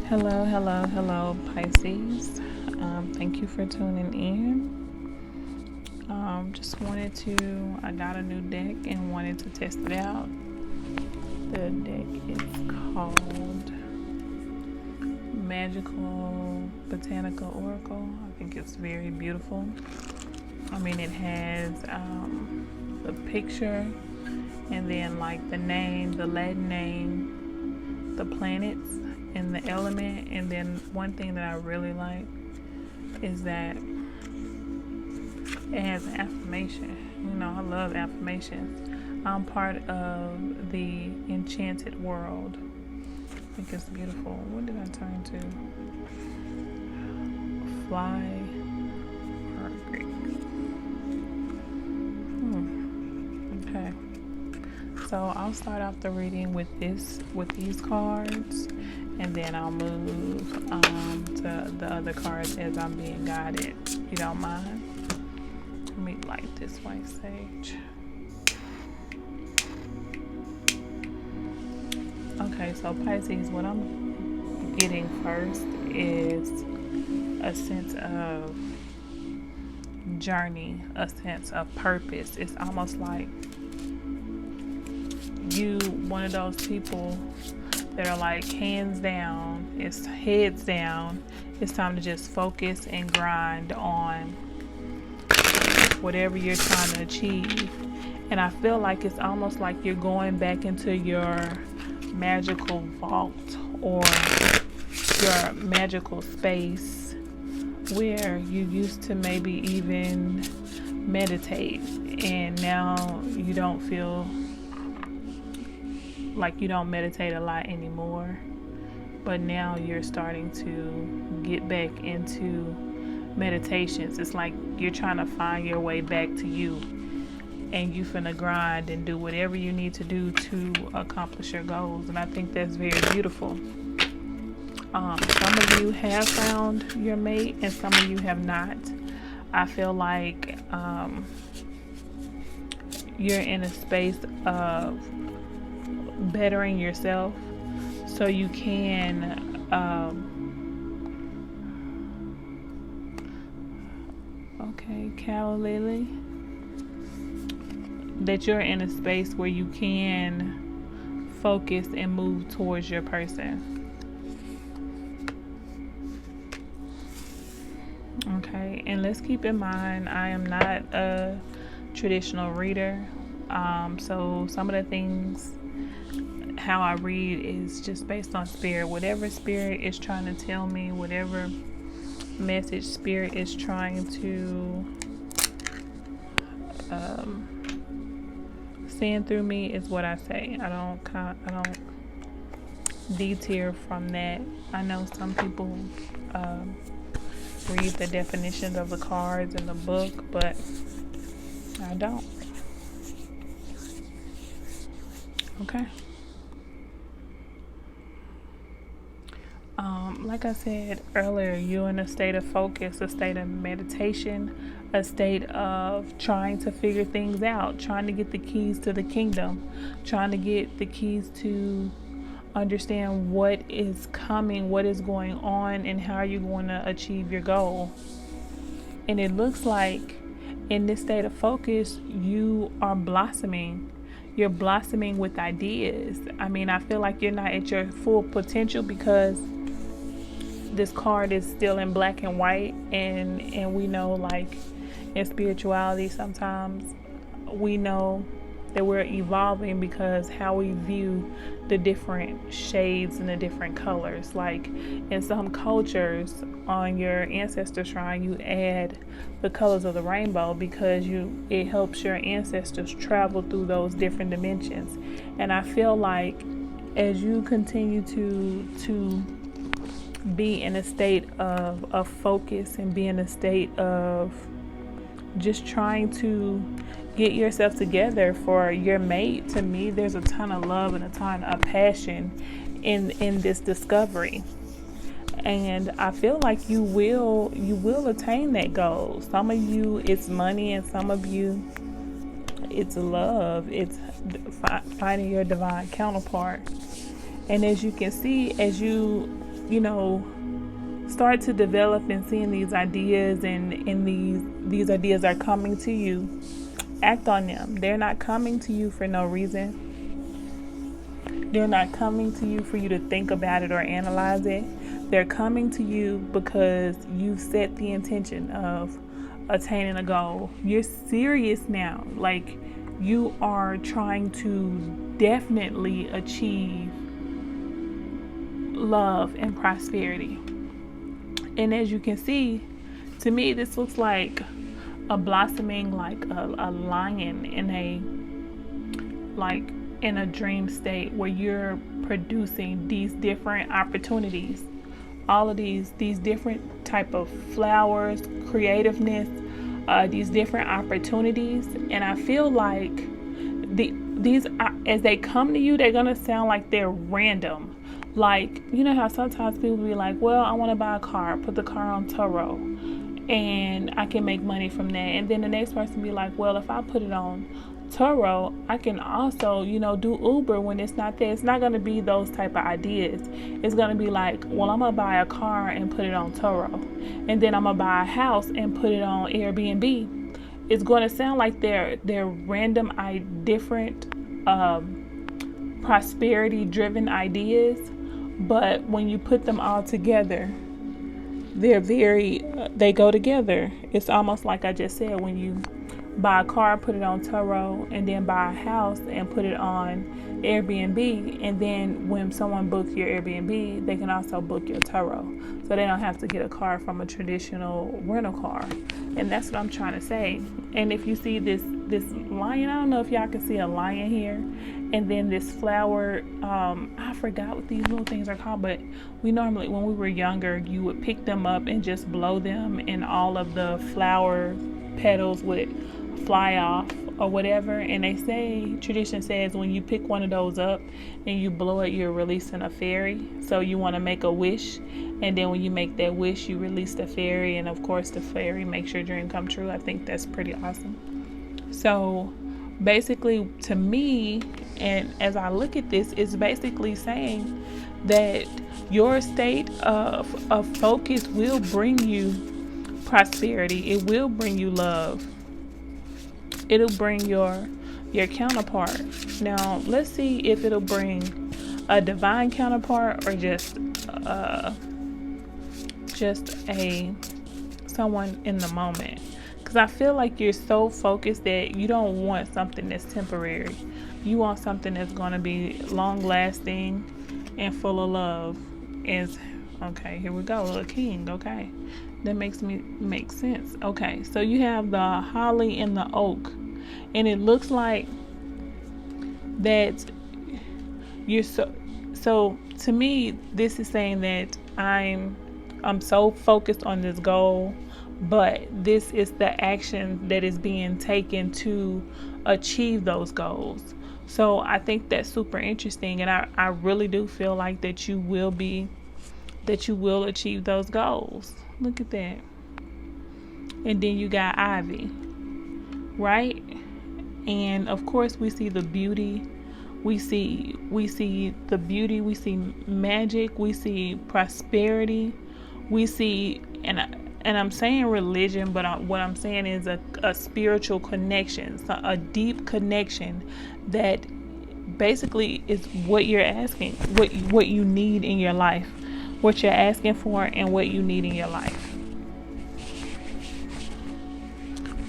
Hello, Pisces. Thank you for tuning in. I got a new deck and wanted to test it out. The deck is called Magical Botanical Oracle. I think it's very beautiful. It has the picture and then like the name, the Latin name, the planets, and the element. And then one thing that I really like is that it has an affirmation. I love affirmations. I'm part of the enchanted world. I think it's beautiful. What did I turn to? Fly or Greek? Okay. So I'll start off the reading with these cards, and then I'll move to the other cards as I'm being guided. If you don't mind. Let me light this white sage. Okay, so Pisces, what I'm getting first is a sense of journey, a sense of purpose. It's almost like you one of those people that are like hands down, it's heads down, it's time to just focus and grind on whatever you're trying to achieve. And I feel like it's almost like you're going back into your magical vault or your magical space where you used to maybe even meditate, and now you don't feel like you don't meditate a lot anymore, but now you're starting to get back into meditations. It's like you're trying to find your way back to you, and you finna grind and do whatever you need to do to accomplish your goals. And I think that's very beautiful. Some of you have found your mate and some of you have not. I feel like you're in a space of bettering yourself so you can Cal Lily, that you're in a space where you can focus and move towards your person. Okay, and let's keep in mind, I am not a traditional reader. So some of the things, how I read is just based on spirit. Whatever spirit is trying to tell me, whatever message spirit is trying to send through me is what I say. I don't deter from that. I know some people read the definitions of the cards in the book, but I don't. Okay. Like I said earlier, you're in a state of focus, a state of meditation, a state of trying to figure things out, trying to get the keys to the kingdom, trying to get the keys to understand what is coming, what is going on, and how you're going to achieve your goal. And it looks like in this state of focus, you are blossoming. You're blossoming with ideas. I feel like you're not at your full potential because this card is still in black and white, and we know, like in spirituality, sometimes we know that we're evolving because how we view the different shades and the different colors. Like in some cultures, on your ancestor shrine, you add the colors of the rainbow because it helps your ancestors travel through those different dimensions. And I feel like as you continue to be in a state of focus and be in a state of just trying to get yourself together for your mate, to me there's a ton of love and a ton of passion in this discovery. And I feel like you will attain that goal. Some of you it's money, and some of you it's love. It's finding your divine counterpart. And as you can see, as you start to develop and seeing these ideas, and these ideas are coming to you, act on them. They're not coming to you for no reason. They're not coming to you for you to think about it or analyze it. They're coming to you because you've set the intention of attaining a goal. You're serious now. Like, you are trying to definitely achieve love and prosperity. And as you can see, to me, this looks like a blossoming, like a lion in a dream state, where you're producing these different opportunities, all of these different type of flowers, creativeness, these different opportunities. And I feel like these as they come to you, they're gonna sound like they're random. Like, you know how sometimes people be like, well, I want to buy a car, put the car on Turo, and I can make money from that. And then the next person be like, well, if I put it on Turo, I can also, do Uber when it's not there. It's not going to be those type of ideas. It's going to be like, well, I'm going to buy a car and put it on Turo, and then I'm going to buy a house and put it on Airbnb. It's going to sound like they're random, different prosperity driven ideas, but when you put them all together, they go together. It's almost like I just said, when you buy a car, put it on Turo, and then buy a house and put it on Airbnb, and then when someone books your Airbnb, they can also book your Turo, so they don't have to get a car from a traditional rental car. And that's what I'm trying to say. And if you see this lion, I don't know if y'all can see a lion here, and then this flower, I forgot what these little things are called, but we normally, when we were younger, you would pick them up and just blow them, and all of the flower petals would fly off or whatever. And they say, tradition says, when you pick one of those up and you blow it, you're releasing a fairy. So you want to make a wish, and then when you make that wish, you release the fairy, and of course the fairy makes your dream come true. I think that's pretty awesome. So basically, to me, and as I look at this, it's basically saying that your state of focus will bring you prosperity. It will bring you love. It'll bring your counterpart. Now, let's see if it'll bring a divine counterpart, or just someone in the moment. Because I feel like you're so focused that you don't want something that's temporary. You want something that's going to be long lasting and full of love. Okay, here we go. A king. Okay, that makes sense. Okay, so you have the holly and the oak, and it looks like that you're so to me, this is saying that I'm so focused on this goal, but this is the action that is being taken to achieve those goals. So I think that's super interesting, and I really do feel like that you will achieve those goals. Look at that. And then you got ivy, right? And of course we see the beauty. We see the beauty. We see magic. We see prosperity. We see, and I'm saying religion, but what I'm saying is a spiritual connection, so a deep connection that basically is what you're asking, what you need in your life, what you're asking for, and what you need in your life.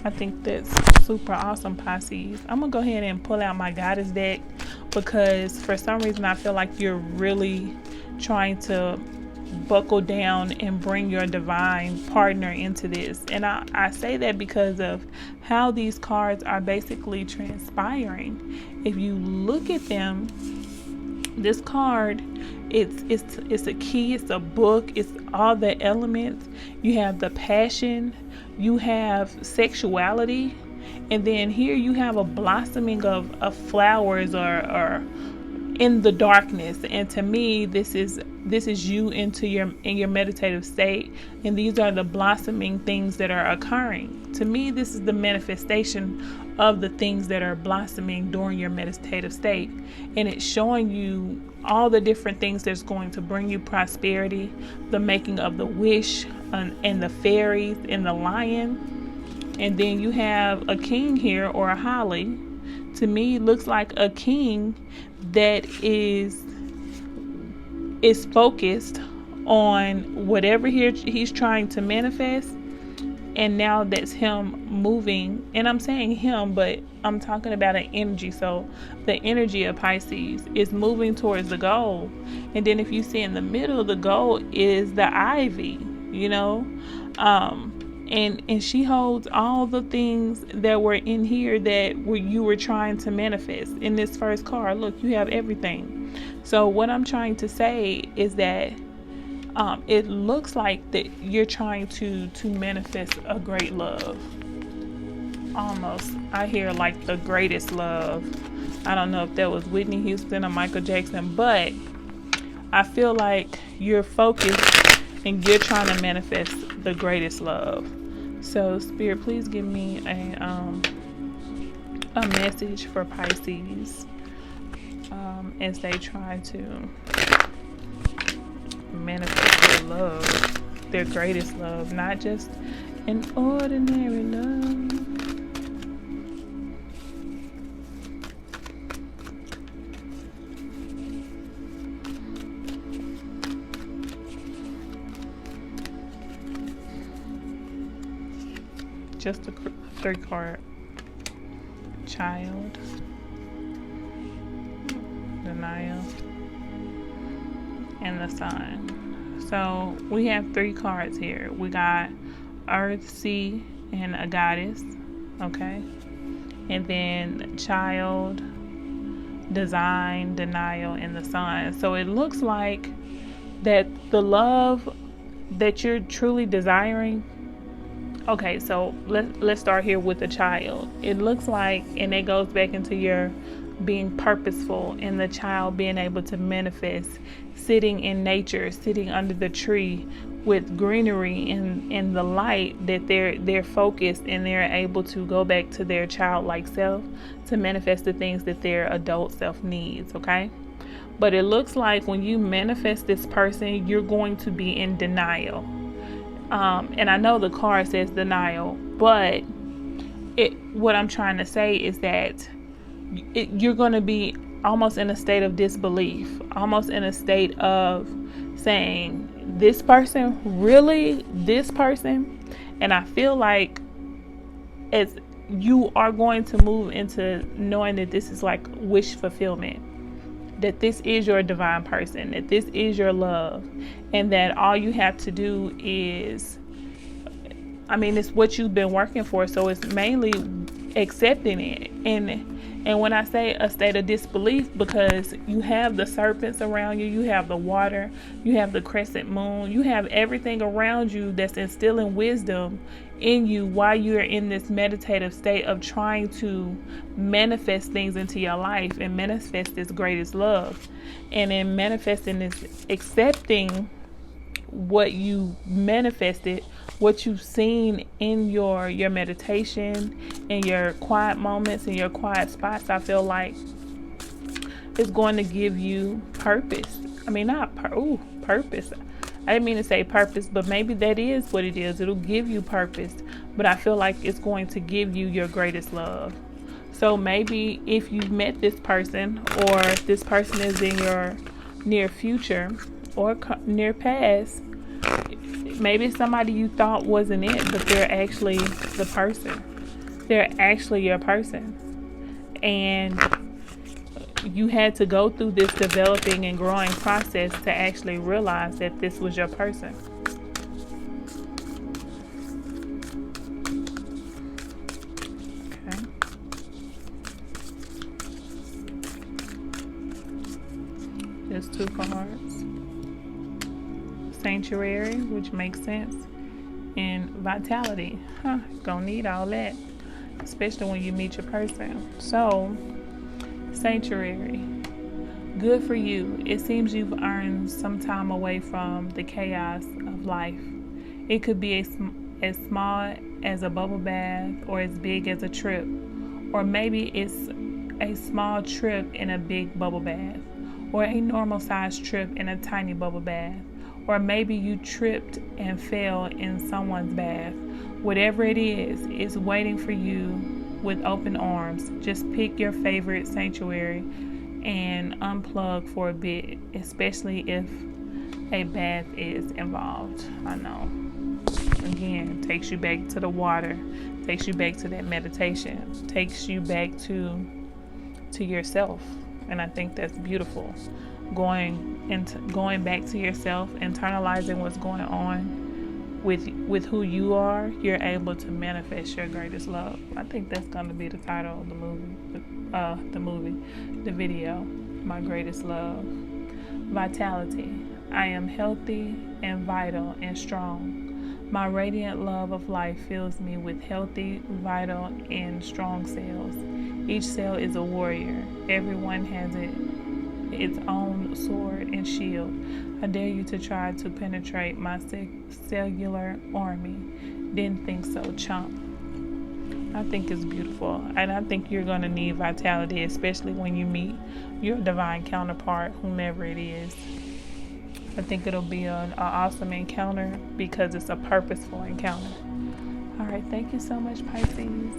I think that's super awesome, Pisces. I'm going to go ahead and pull out my goddess deck, because for some reason I feel like you're really trying to buckle down and bring your divine partner into this. And I say that because of how these cards are basically transpiring. If you look at them, this card, it's a key, it's a book, it's all the elements. You have the passion, you have sexuality, and then here you have a blossoming of flowers or in the darkness. And to me, this is you in your meditative state, and these are the blossoming things that are occurring. To me, this is the manifestation of the things that are blossoming during your meditative state. And it's showing you all the different things that's going to bring you prosperity, the making of the wish, and the fairies and the lion. And then you have a king here, or a holly. To me, it looks like a king that is focused on whatever he's trying to manifest. And now that's him moving, and I'm saying him, but I'm talking about an energy. So the energy of Pisces is moving towards the goal. And then if you see in the middle of the goal is the ivy, and she holds all the things that were in here that you were trying to manifest in this first card. Look, you have everything. So what I'm trying to say is that it looks like that you're trying to manifest a great love. Almost, I hear like the greatest love. I don't know if that was Whitney Houston or Michael Jackson, but I feel like you're focused and you're trying to manifest the greatest love. So Spirit, please give me a message for Pisces as they try to manifest their love, their greatest love, not just an ordinary love. Just a 3-card. Child, denial, and the Sun. So we have 3 cards here. We got Earth, Sea, and a Goddess. Okay. And then Child, Design, Denial, and the Sun. So it looks like that the love that you're truly desiring. Okay, so let's start here with the child. It looks like, and it goes back into your being purposeful, and the child being able to manifest, sitting in nature, sitting under the tree with greenery and the light, that they're focused and they're able to go back to their childlike self to manifest the things that their adult self needs. Okay, but it looks like when you manifest this person, you're going to be in denial. And I know the card says denial, but what I'm trying to say is that you're going to be almost in a state of disbelief, almost in a state of saying, this person, really this person? And I feel like as you are going to move into knowing that this is like wish fulfillment, that this is your divine person, that this is your love, and that all you have to do is, it's what you've been working for. So it's mainly accepting it. And when I say a state of disbelief, because you have the serpents around you, you have the water, you have the crescent moon, you have everything around you that's instilling wisdom in you while you're in this meditative state of trying to manifest things into your life and manifest this greatest love. And in manifesting this, accepting what you manifested, what you've seen in your meditation, in your quiet moments, in your quiet spots, I feel like it's going to give you purpose. Purpose. I didn't mean to say purpose, but maybe that is what it is. It'll give you purpose, but I feel like it's going to give you your greatest love. So maybe if you've met this person, or this person is in your near future or near past, maybe it's somebody you thought wasn't it, but they're actually the person. They're actually your person. And you had to go through this developing and growing process to actually realize that this was your person. Okay. Just 2 cards. Sanctuary, which makes sense, and vitality. Gonna need all that, especially when you meet your person. So, Sanctuary, good for you. It seems you've earned some time away from the chaos of life. It could be as small as a bubble bath, or as big as a trip, Or maybe it's a small trip in a big bubble bath, or a normal sized trip in a tiny bubble bath, or maybe you tripped and fell in someone's bath. Whatever it is, it's waiting for you with open arms. Just pick your favorite sanctuary and unplug for a bit, especially if a bath is involved. I know. Again, takes you back to the water, takes you back to that meditation, takes you back to yourself. And I think that's beautiful. Going back to yourself, internalizing what's going on with who you are, you're able to manifest your greatest love. I think that's going to be the title of the video, My Greatest Love. Vitality. I am healthy and vital and strong. My radiant love of life fills me with healthy, vital, and strong cells. Each cell is a warrior. Everyone has its own sword and shield. I dare you to try to penetrate my cellular army. Didn't think so, chump. I think it's beautiful, and I think you're going to need vitality, especially when you meet your divine counterpart, whomever it is. I think it'll be an awesome encounter because it's a purposeful encounter. All right, thank you so much, Pisces.